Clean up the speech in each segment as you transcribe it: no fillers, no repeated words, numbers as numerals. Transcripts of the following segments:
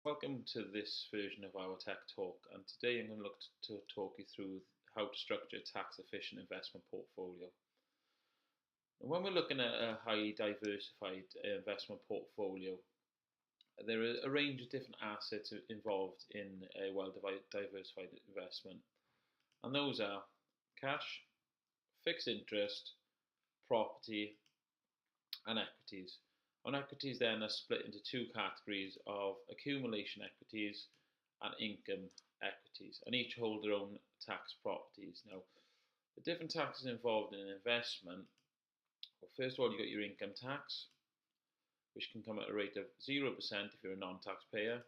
Welcome to this version of our Tech Talk, and today I'm going to look to talk you through how to structure a tax-efficient investment portfolio. And when we're looking at a highly diversified investment portfolio, there are a range of different assets involved in a well-diversified investment, and those are cash, fixed interest, property, and equities. On equities then are split into two categories of accumulation equities and income equities, and each hold their own tax properties. Now, the different taxes involved in an investment, well, first of all, you've got your income tax, which can come at a rate of 0% if you're a non-taxpayer,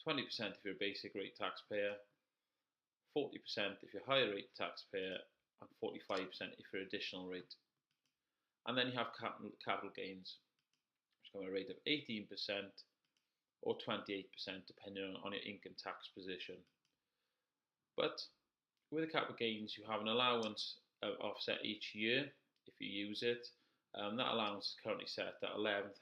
20% if you're a basic rate taxpayer, 40% if you're a higher rate taxpayer, and 45% if you're additional rate. And then you have capital gains, which come at a rate of 18% or 28% depending on your income tax position. But with the capital gains, you have an allowance offset each year if you use it. That allowance is currently set at £11,100.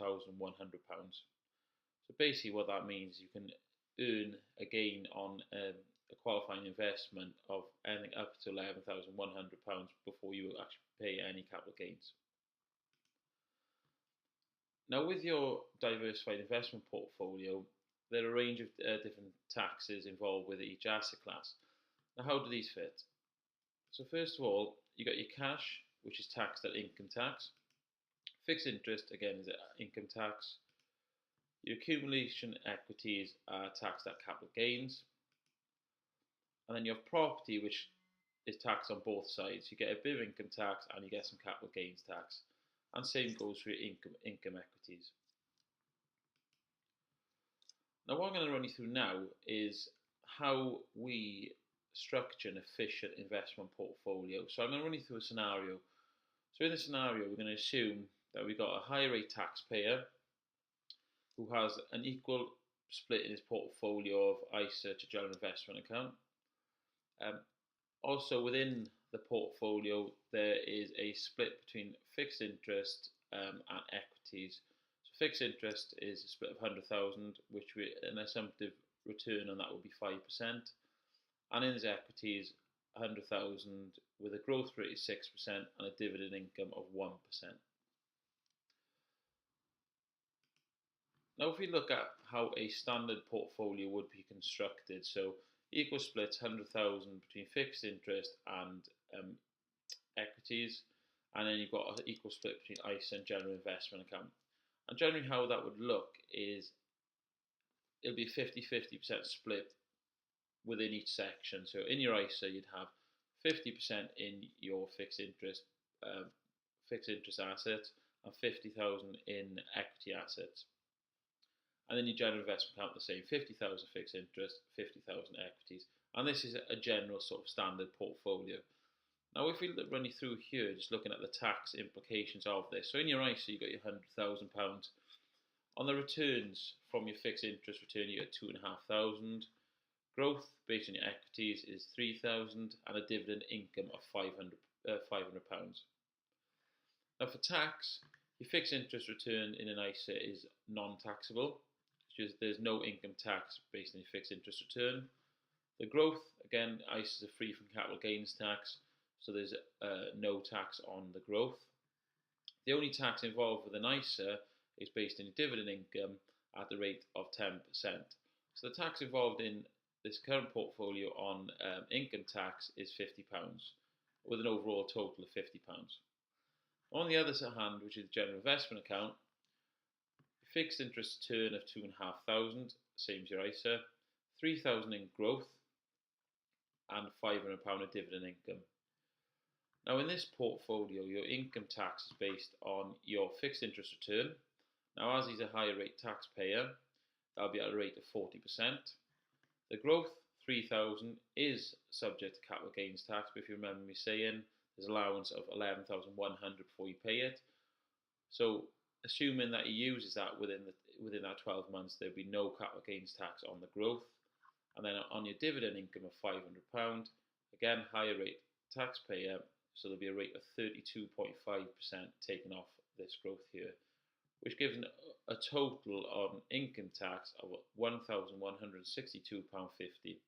So basically what that means is you can earn a gain on a qualifying investment of anything up to £11,100 before you actually pay any capital gains. Now, with your diversified investment portfolio, there are a range of different taxes involved with each asset class. Now, how do these fit? So first of all, you got your cash, which is taxed at income tax. Fixed interest, again, is income tax. Your accumulation equities are taxed at capital gains. And then you have property, which is taxed on both sides. You get a bit of income tax and you get some capital gains tax. And same goes for your income equities. Now, what I'm going to run you through now is how we structure an efficient investment portfolio. So I'm going to run you through a scenario. So in this scenario, we're going to assume that we've got a high rate taxpayer who has an equal split in his portfolio of ISA to general investment account. Also within the portfolio, there is a split between fixed interest and equities. So fixed interest is a split of 100,000, which an assumptive return on that would be 5%. And in his equities, 100,000 with a growth rate of 6% and a dividend income of 1%. Now, if we look at how a standard portfolio would be constructed, so equal splits 100,000 between fixed interest and equities, and then you've got an equal split between ISA and general investment account. And generally how that would look is it'll be 50-50% split within each section. So in your ISA you'd have 50% in your fixed interest assets and 50,000 in equity assets. And then your general investment account the same, 50,000 fixed interest, 50,000 equities. And this is a general sort of standard portfolio. Now, if we run you through here, just looking at the tax implications of this. So in your ISA, you got your £100,000. On the returns from your fixed interest return, you get 2,500. Growth based on your equities is 3,000, and a dividend income of £500. Now, for tax, your fixed interest return in an ISA is non-taxable. There's no income tax based on your fixed interest return. The growth, again, ISAs are free from capital gains tax, so there's no tax on the growth. The only tax involved with an ISA is based on your dividend income at the rate of 10%. So the tax involved in this current portfolio on income tax is £50, with an overall total of £50. On the other hand, which is the general investment account, fixed interest return of 2,500, same as your ISA, 3,000 in growth, and £500 of dividend income. Now, in this portfolio, your income tax is based on your fixed interest return. Now, as he's a higher rate taxpayer, that'll be at a rate of 40%. The growth, 3,000, is subject to capital gains tax, but if you remember me saying, there's allowance of 11,100 before you pay it. So, assuming that he uses that within that 12 months, there'll be no capital gains tax on the growth. And then on your dividend income of £500, again, higher rate taxpayer, so there'll be a rate of 32.5% taken off this growth here. which gives a total of income tax of £1,162.50.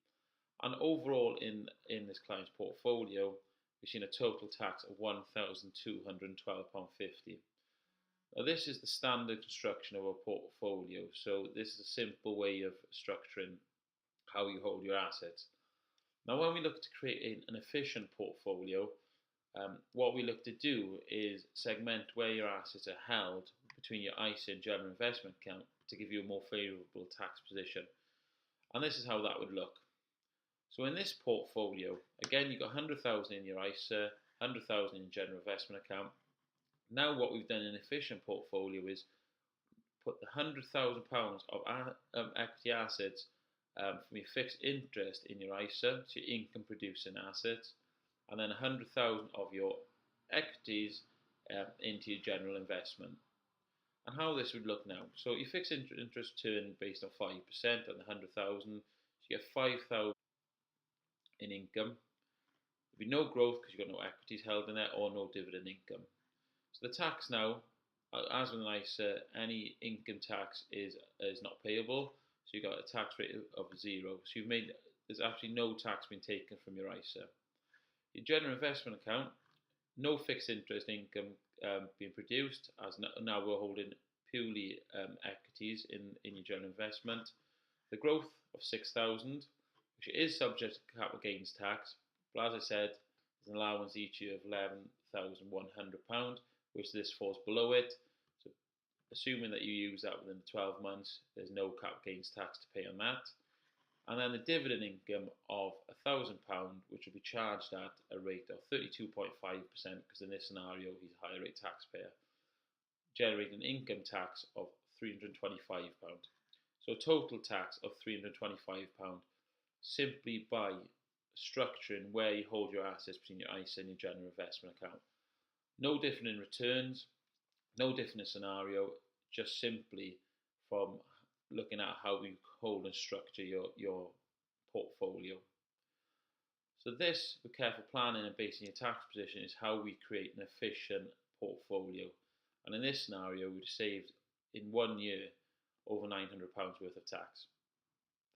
And overall in this client's portfolio, we've seen a total tax of £1,212.50. Now this is the standard construction of a portfolio, so this is a simple way of structuring how you hold your assets. Now when we look to create an efficient portfolio, what we look to do is segment where your assets are held between your ISA and general investment account to give you a more favourable tax position. And this is how that would look. So in this portfolio, again, you've got 100,000 in your ISA, 100,000 in general investment account. Now what we've done in an efficient portfolio is put the £100,000 of equity assets from your fixed interest in your ISA, so your income producing assets, and then 100,000 of your equities into your general investment. And how this would look now. So your fixed interest return based on 5% on the 100,000, you get 5,000 in income. There'll be no growth because you've got no equities held in it or no dividend income. So the tax now, as with an ISA, any income tax is not payable. So you've got a tax rate of 0. So there's actually no tax being taken from your ISA. Your general investment account, no fixed interest income being produced, as now we're holding purely equities in your general investment. The growth of 6,000, which is subject to capital gains tax, but as I said, there's an allowance each year of £11,100, which this falls below it. So assuming that you use that within the 12 months, there's no capital gains tax to pay on that. And then the dividend income of £1,000, which will be charged at a rate of 32.5%, because in this scenario he's a higher rate taxpayer, generating income tax of £325. So a total tax of £325 simply by structuring where you hold your assets between your ISA and your general investment account. No different in returns, no different scenario, just simply from looking at how you hold and structure your portfolio. So this, with careful planning and basing your tax position, is how we create an efficient portfolio. And in this scenario, we'd saved in 1 year over £900 worth of tax.